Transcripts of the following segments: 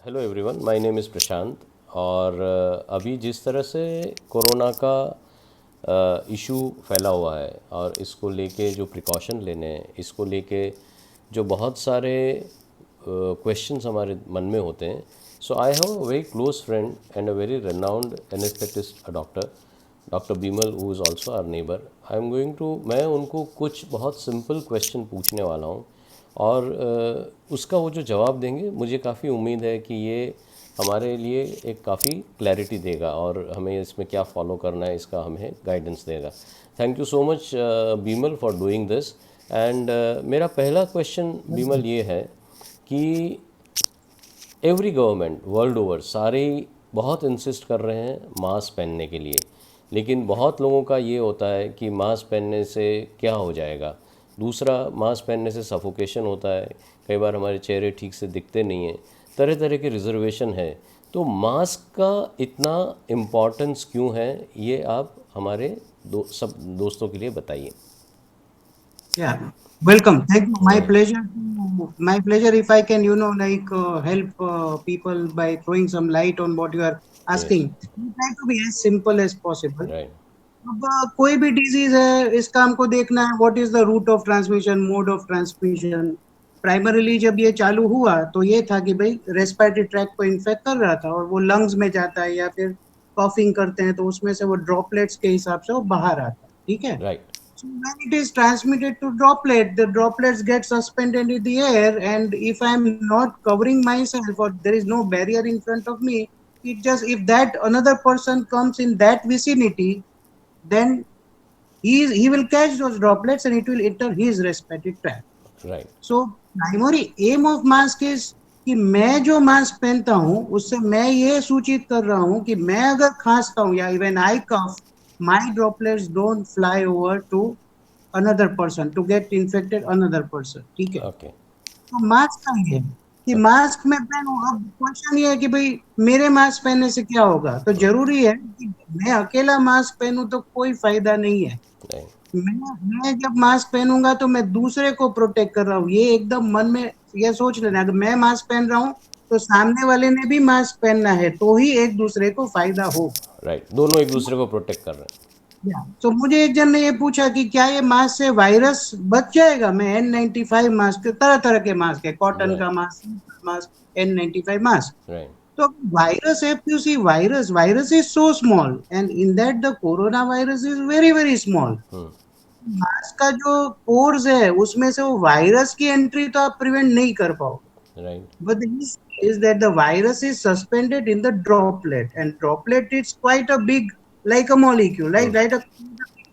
Hello everyone, my name is Prashant. और अभी जिस तरह से कोरोना का इशू फैला हुआ है और इसको लेके जो प्रिकॉशन लेने हैं, इसको लेके जो बहुत सारे क्वेश्चंस हमारे मन में होते हैं। So I have a very close friend and a very renowned anaesthetist doctor, doctor Bimal, who is also our neighbour. I am going to, मैं उनको कुछ बहुत सिंपल क्वेश्चन पूछने वाला हूँ और उसका वो जो जवाब देंगे, मुझे काफ़ी उम्मीद है कि ये हमारे लिए एक काफ़ी क्लैरिटी देगा और हमें इसमें क्या फॉलो करना है इसका हमें गाइडेंस देगा। Thank you so much Bimal for doing this. And मेरा पहला क्वेश्चन बीमल ये है कि एवरी गवर्नमेंट वर्ल्ड ओवर सारे बहुत इंसिस्ट कर रहे हैं मास्क पहनने के लिए, लेकिन बहुत लोगों का ये होता है कि मास्क पहनने से क्या हो जाएगा। दूसरा, मास्क पहनने से सफोकेशन होता है, कई बार हमारे चेहरे ठीक से दिखते नहीं हैं, तरह तरह के रिजर्वेशन है। तो मास्क का इतना इम्पोर्टेंस क्यों है, ये आप हमारे सब दोस्तों के लिए बताइए। Yeah, welcome. Thank you. My pleasure. My pleasure. If I can, help people by throwing some light on what you are yes. asking. We try to be as simple as possible. Right. अब कोई भी disease है, इसका हमको देखना है what is the route of transmission, mode of transmission. Primarily जब ये चालू हुआ तो ये था कि भाई रेस्पिरेटरी ट्रैक को इन्फेक्ट कर रहा था और वो लंग्स में जाता है या फिर कॉफिंग करते हैं तो उसमें से वो ड्रॉपलेट्स के हिसाब से वो बाहर आता है। ठीक है। Right. So when it is transmitted to droplet, the droplets get suspended in the air, and if I am not covering myself or there is no barrier in front of me, it just if that another person comes in that vicinity, then he will catch those droplets and it will enter his respiratory tract. Right. So primary aim of mask is कि मैं जो mask पहनता हूं उससे मैं ये सूचित कर रहा हूं कि मैं अगर खांसता हूं या even I cough, my droplets don't fly over to another person to get infected another person. ठीक है। ओके। तो मास्क का ये है कि मास्क में पहनूं। अब क्वेश्चन ये है कि भाई मेरे मास्क पहनने से क्या होगा, तो जरूरी है कि मैं अकेला मास्क पहनूं तो कोई फायदा नहीं है। नहीं। मैं जब मास्क पहनूंगा तो मैं दूसरे को प्रोटेक्ट कर रहा हूँ, ये एकदम मन में ये सोच लेना। अगर मैं मास्क पहन रहा हूँ तो सामने वाले ने भी मास्क पहनना है, तो ही एक दूसरे को फायदा हो। राइट, दोनों एक दूसरे को प्रोटेक्ट कर रहे हैं। तो मुझे एक जन ने ये पूछा कि क्या ये मास्क से वायरस बच जाएगा। मैं N95 मास्क, तरह तरह के मास्क है, कॉटन राइट। का mask, mask N95 mask. Right. तो virus, if you see virus is so small and in that the coronavirus is very very small. Mask का जो पोर्स है उसमें से वो वायरस की एंट्री तो आप प्रिवेंट नहीं कर पाओगे। Right. But the issue is that the virus is suspended in the droplet, and droplet is quite a big, like a molecule, like a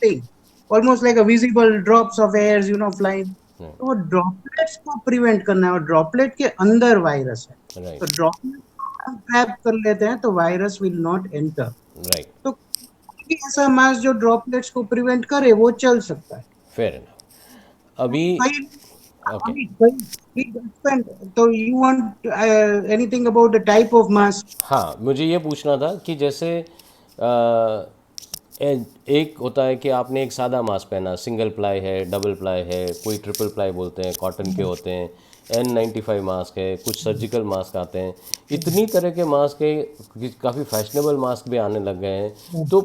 thing, almost like a visible drops of airs, flying. तो वो droplets को prevent करना है और droplet के अंदर virus है। Right. तो ड्रॉपलेट को हम ट्रैप कर लेते हैं तो virus will not enter. Right. तो कोई भी ऐसा मास्क जो ड्रॉपलेट्स को प्रिवेंट करे वो चल सकता है। Fair enough. अभी कई ओके। अभी कई तो you want anything about the type of mask? हाँ, मुझे ये पूछना था कि जैसे एक होता है कि आपने एक सादा मास्क पहना, सिंगल प्लाई है, डबल प्लाई है, कोई ट्रिपल प्लाई बोलते हैं, कॉटन के होते हैं, N95 मास्क है, कुछ सर्जिकल मास्क आते हैं, इतनी तरह के मास्क है कि काफ़ी फैशनेबल मास्क भी आने लग गए हैं। तो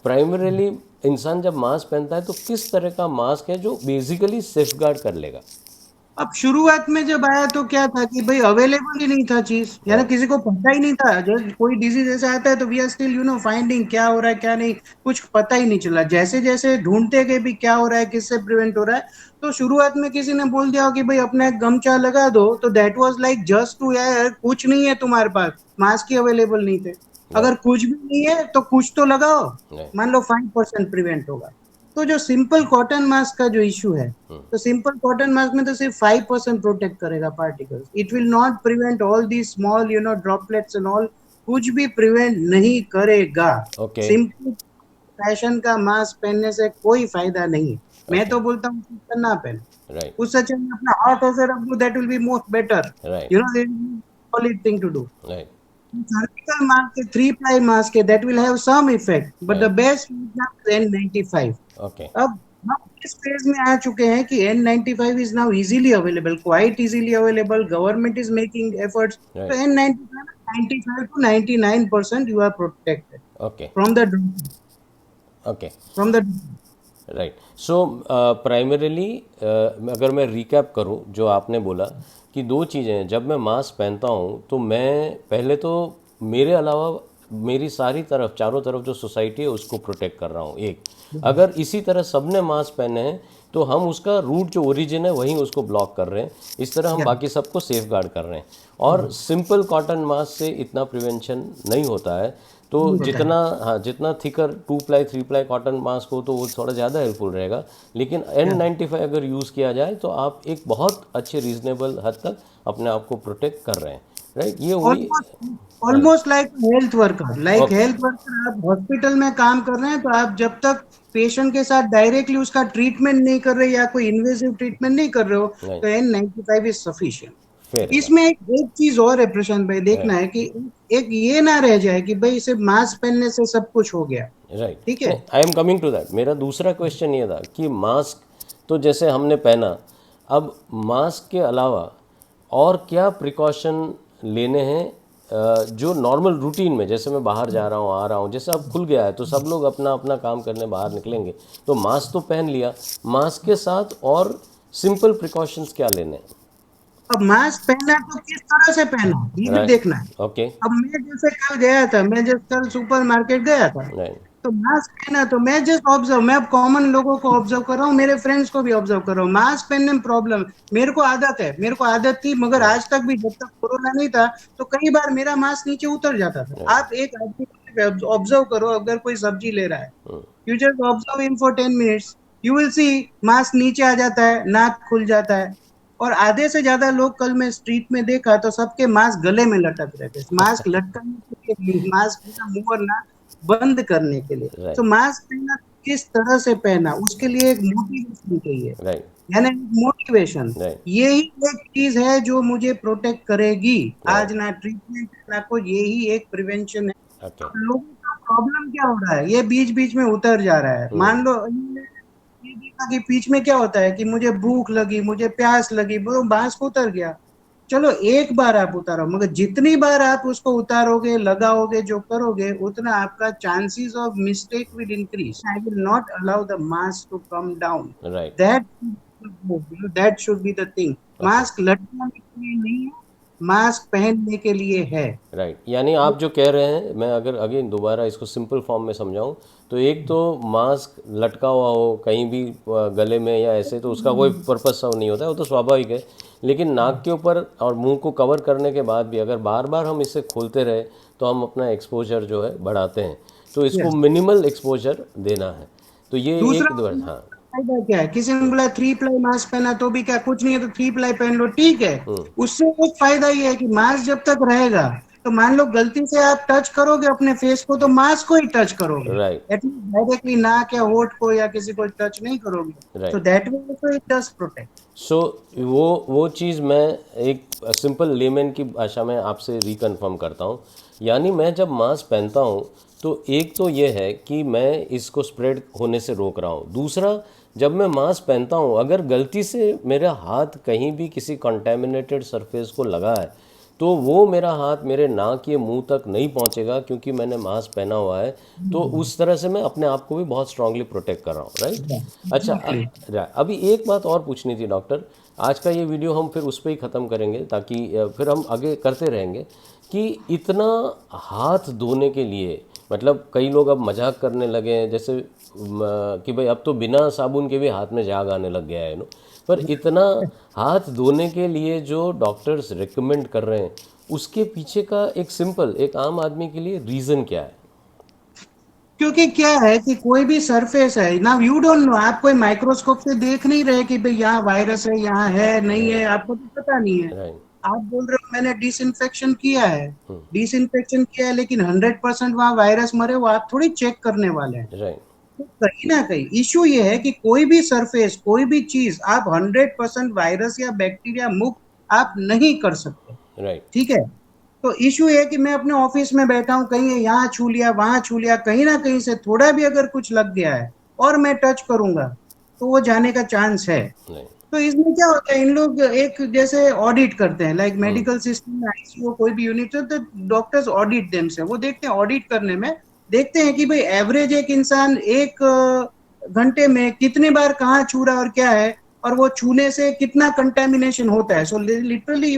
प्राइमरीली इंसान जब मास्क पहनता है तो किस तरह का मास्क है जो बेसिकली सेफ गार्ड कर लेगा। अब शुरुआत में जब आया तो क्या था कि भाई अवेलेबल ही नहीं था चीज, यानी राइट। किसी को पता ही नहीं था। जो कोई डिजीज ऐसा आता है तो वी आर स्टिल फाइंडिंग क्या हो रहा है क्या नहीं, कुछ पता ही नहीं चला। जैसे जैसे ढूंढते गए भी क्या हो रहा है, किससे प्रिवेंट हो रहा है, तो शुरुआत में किसी ने बोल दिया कि भाई अपना एक गमछा लगा दो, तो that was like just to, यार कुछ नहीं है तुम्हारे पास, मास्क ही अवेलेबल नहीं थे। अगर राइट। कुछ भी नहीं है तो कुछ तो लगाओ, राइट। मान लो 5% प्रिवेंट होगा। तो जो सिंपल कॉटन मास्क का जो इश्यू है, तो सिंपल कॉटन मास्क में तो सिर्फ 5% प्रोटेक्ट करेगा particles. It will not prevent all the small droplets and all, कुछ भी प्रिवेंट नहीं करेगा। ओके। सिंपल फैशन का मास्क पहनने से कोई फायदा नहीं है। मैं ओके। तो बोलता हूँ कि ना पहनो, राइट। उससे अच्छा मैं अपना हाथ ऐसे रख दूं, that will be most better. Right. Solid thing to do. Right. Surgical mask, a three-ply mask, that will have some effect, but right. the best is N95. Okay. हम इस फेज में आ चुके हैं कि N95 is now easily available, quite easily available. Government is making efforts. So right. N95, 95 to 99% you are protected okay. from the okay. from the right. So primarily अगर मैं recap करूं जो आपने बोला कि दो चीज़ें हैं. जब मैं मास्क पहनता हूं तो मैं पहले तो मेरे अलावा मेरी सारी तरफ चारों तरफ जो सोसाइटी है उसको प्रोटेक्ट कर रहा हूं. एक, अगर इसी तरह सबने मास्क पहने हैं तो हम उसका रूट जो ओरिजिन है वहीं उसको ब्लॉक कर रहे हैं. इस तरह हम yeah. बाकी सबको सेफ गार्ड कर रहे हैं. और सिंपल कॉटन मास्क से इतना प्रिवेंशन नहीं होता है. तो नहीं होता है. जितना, हाँ, जितना thicker 2 ply 3 ply cotton mask हो तो वो थोड़ा ज़्यादा हेल्पफुल रहेगा. लेकिन Yeah. N95 अगर यूज़ किया जाए तो आप एक बहुत अच्छे रीजनेबल हद तक अपने आप को प्रोटेक्ट कर रहे हैं. राइट. ये हुई. हाँ. Almost like health worker, okay. आप हॉस्पिटल में काम कर रहे हैं तो आप जब तक पेशेंट के साथ डायरेक्टली उसका ट्रीटमेंट नहीं कर रहे या कोई इन्वेसिव ट्रीटमेंट नहीं कर रहे हो राइट. तो N95 इज सफिशिएंट. फेयर इसमें इनफ. एक चीज और है प्रशांत भाई, देखना राइट. है कि एक ये ना रह जाए कि भाई सिर्फ मास्क पहनने से सब कुछ हो गया. राइट. ठीक नहीं, है. I am coming to that. मेरा दूसरा क्वेश्चन ये था कि मास्क तो जैसे हमने पहना, अब मास्क के अलावा और क्या प्रिकॉशन लेने हैं जो नॉर्मल रूटीन में, जैसे मैं बाहर जा रहा हूँ आ रहा हूँ, जैसे अब खुल गया है तो सब लोग अपना अपना काम करने बाहर निकलेंगे तो मास्क तो पहन लिया, मास्क के साथ और सिंपल प्रिकॉशंस क्या लेने हैं? अब मास्क पहना तो किस तरह से पहना ये भी राइट. देखना है. ओके. अब मैं जैसे कल सुपर मार्केट गया था राइट. तो मास्क पहना तो मैं जस्ट ऑब्जर्व, मैं अब कॉमन लोगों को ऑब्जर्व कर रहा हूँ, मेरे फ्रेंड्स को भी ऑब्जर्व कर रहा हूँ. मास्क पहनने में प्रॉब्लम, मेरे को आदत थी, मगर राइट. आज तक भी जब तक कोरोना नहीं था तो कई बार मेरा मास्क नीचे उतर जाता था. राइट. आप एक आदमी को ऑब्जर्व करो, अगर कोई सब्जी ले रहा है, you just observe him for 10 minutes, you will see mask नीचे आ जाता है, नाक खुल जाता है. और आधे से ज्यादा लोग कल मैं स्ट्रीट में देखा तो सबके मास्क गले में लटक रहे थे. मास्क लटकने के लिए, मास्क पूरा मुंह और नाक बंद करने के लिए. तो राइट. मास्क पहना किस तरह से पहना, उसके लिए एक मोटिवेशन चाहिए, राइट. यानी मोटिवेशन. राइट. यही एक चीज है जो मुझे प्रोटेक्ट करेगी. आज राइट. ना ट्रीटमेंट ना कुछ, यही एक प्रिवेंशन है. ओके. अब लोगों का प्रॉब्लम क्या हो रहा है, ये बीच बीच में उतर जा रहा है. मान लो ये देखा कि बीच में क्या होता है कि मुझे भूख लगी, मुझे प्यास लगी, वो मास्क उतर गया. चलो एक बार आप उतारो, मगर जितनी बार आप उसको उतारोगे, लगाओगे, जो करोगे, उतना आपका chances of mistake will increase. I will not allow the mask to come down. Right. That that should be the thing. Okay. Mask लटकाने के लिए नहीं है, मास्क पहनने के लिए है. राइट. यानी आप जो कह रहे हैं, मैं अगर अगेन दोबारा इसको सिंपल फॉर्म में समझाऊं तो एक तो मास्क लटका हुआ हो कहीं भी गले में या ऐसे, तो उसका कोई पर्पस सब नहीं होता है, वो तो स्वाभाविक है. लेकिन नाक के ऊपर और मुंह को कवर करने के बाद भी अगर बार बार हम इसे खोलते रहे तो हम अपना एक्सपोजर जो है बढ़ाते हैं. तो इसको Yes. मिनिमल एक्सपोजर देना है. तो ये दूसरा एक दो. हाँ. फायदा क्या है, किसी ने बोला 3 प्लाई मास्क पहना तो भी क्या, कुछ नहीं है तो 3 प्लाई पहन लो, ठीक है. उससे एक फायदा ये है कि मास्क जब तक रहेगा तो मान लो गलती से आप टच करोगे अपने फेस को तो मास्क को ही टच करोगे, राइट. एटलीस्ट डायरेक्टली नाक या होठ को या किसी को टच नहीं करोगे. राइट. तो that way also it does protect. So वो चीज़ मैं एक सिंपल लेमैन की भाषा में आपसे रिकन्फर्म करता हूँ. यानी मैं जब मास्क पहनता हूँ तो एक तो ये है कि मैं इसको स्प्रेड होने से रोक रहा हूँ. दूसरा, जब मैं मास्क पहनता हूँ अगर गलती से मेरा हाथ कहीं भी किसी कंटेमिनेटेड सरफेस को लगा है तो वो मेरा हाथ मेरे नाक या मुंह तक नहीं पहुंचेगा क्योंकि मैंने मास्क पहना हुआ है. तो उस तरह से मैं अपने आप को भी बहुत स्ट्रांगली प्रोटेक्ट कर रहा हूँ. राइट. अच्छा. अभी एक बात और पूछनी थी डॉक्टर. आज का ये वीडियो हम फिर उस पर ही ख़त्म करेंगे ताकि फिर हम आगे करते रहेंगे कि इतना हाथ धोने के लिए, मतलब कई लोग अब मजाक करने लगे हैं जैसे कि भाई अब तो बिना साबुन के भी हाथ में झाग आने लग गया है नो. पर इतना हाथ धोने के लिए जो डॉक्टर्स रिकमेंड कर रहे हैं उसके पीछे का एक सिंपल, एक आम आदमी के लिए रीज़न क्या है? क्योंकि क्या है कि कोई भी सरफेस है ना, यू डोंट नो, आप कोई माइक्रोस्कोप से देख नहीं रहे कि भाई यहाँ वायरस है, यहाँ है नहीं है, आपको तो पता नहीं है. राइट. आप बोल रहे हो मैंने डिसइंफेक्शन किया है लेकिन 100% वहाँ वायरस मरे, वो आप थोड़ी चेक करने वाले हैं. राइट. तो कहीं ना कहीं इश्यू ये है कि कोई भी सरफेस, कोई भी चीज आप 100% वायरस या बैक्टीरिया मुक्त आप नहीं कर सकते. राइट. ठीक है. तो इश्यू ये है कि मैं अपने ऑफिस में बैठा हूँ, कहीं यहाँ छू लिया, वहां छू लिया, कहीं ना कहीं से थोड़ा भी अगर कुछ लग गया है और मैं टच करूंगा तो वो जाने का चांस है। नहीं। तो इसमें क्या होता है, इन लोग एक जैसे ऑडिट करते हैं, लाइक मेडिकल सिस्टम में आईसीयू कोई भी यूनिट है तो डॉक्टर्स ऑडिट देम से, वो देखते हैं, ऑडिट करने में देखते हैं कि भाई एवरेज एक इंसान एक घंटे में कितने बार कहाँ छू रहा है और क्या है, और वो छूने से कितना कंटेमिनेशन होता है। सो लिटरली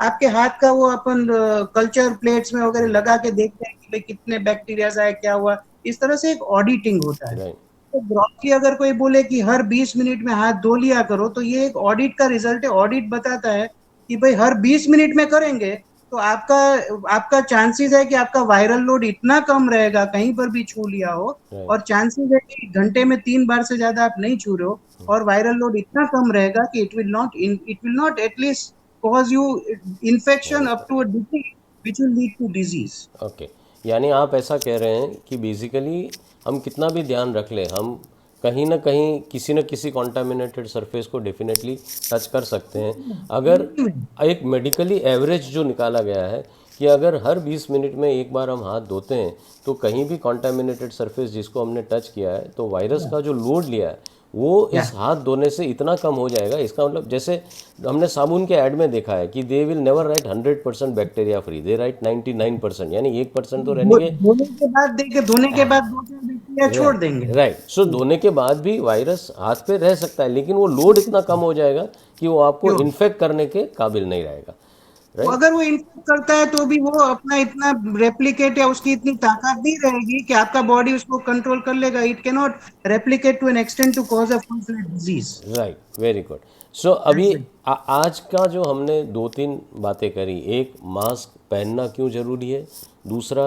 आपके हाथ का वो अपन कल्चर प्लेट्स में वगैरह लगा के देखते हैं कि भाई कितने बैक्टीरिया आए, क्या हुआ, इस तरह से एक ऑडिटिंग होता है। राइट। तो ग्रॉसली अगर कोई बोले कि हर 20 मिनट में हाथ धो लिया करो, तो ये एक ऑडिट का रिजल्ट है। ऑडिट बताता है कि भाई हर 20 मिनट में करेंगे तो आपका आपका चांसेस है कि आपका वायरल लोड इतना कम रहेगा, कहीं पर भी छू लिया हो, राइट। और चांसेस है कि घंटे में 3 बार से ज्यादा आप नहीं छू रहे हो, और वायरल लोड इतना कम रहेगा कि it will not at least cause you infection up to a disease which will lead to disease. Okay, यानी आप ऐसा कह रहे हैं कि बेसिकली हम कितना भी ध्यान रख लें, हम कहीं ना कहीं किसी न किसी कॉन्टामिनेटेड सरफेस को डेफिनेटली टच कर सकते हैं। अगर एक मेडिकली एवरेज जो निकाला गया है कि अगर हर 20 मिनट में एक बार हम हाथ धोते हैं तो कहीं भी कॉन्टामिनेटेड सरफेस जिसको हमने टच किया है तो वायरस का जो लोड लिया है वो या इस हाथ धोने से इतना कम हो जाएगा। इसका मतलब जैसे हमने साबुन के ऐड में देखा है कि they will never write 100% bacteria free, they right 99%, यानी 1% तो रहने के। धोने के बाद देखे, धोने के बाद 2 4 बैक्टीरिया छोड़ देंगे। Right, right. सो धोने के बाद भी वायरस हाथ पे रह सकता है लेकिन वो लोड इतना कम हो जाएगा कि वो आपको क्यों? इन्फेक्ट करने के काबिल नहीं रहेगा। तो राइट। अगर वो इन्फेक्ट करता है तो भी वो अपना इतना रेप्लिकेट या उसकी इतनी ताकत नहीं रहेगी कि आपका बॉडी उसको कंट्रोल कर लेगा। It can not replicate to an extent to cause a full fledge disease. Right, very good. So अभी आज का जो हमने दो तीन बातें करी, एक मास्क पहनना क्यों ज़रूरी है, दूसरा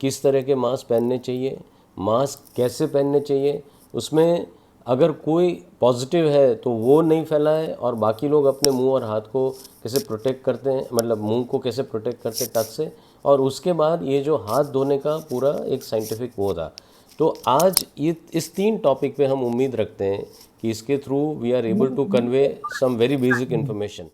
किस तरह के मास्क पहनने चाहिए, मास्क कैसे पहनने चाहिए, उसमें अगर कोई पॉजिटिव है तो वो नहीं फैलाए, और बाकी लोग अपने मुंह और हाथ को कैसे प्रोटेक्ट करते हैं, मतलब मुंह को कैसे प्रोटेक्ट करते हैं टच से, और उसके बाद ये जो हाथ धोने का पूरा एक साइंटिफिक वो था। तो आज ये इस तीन टॉपिक पे हम उम्मीद रखते हैं कि इसके through we are able to convey some very basic information.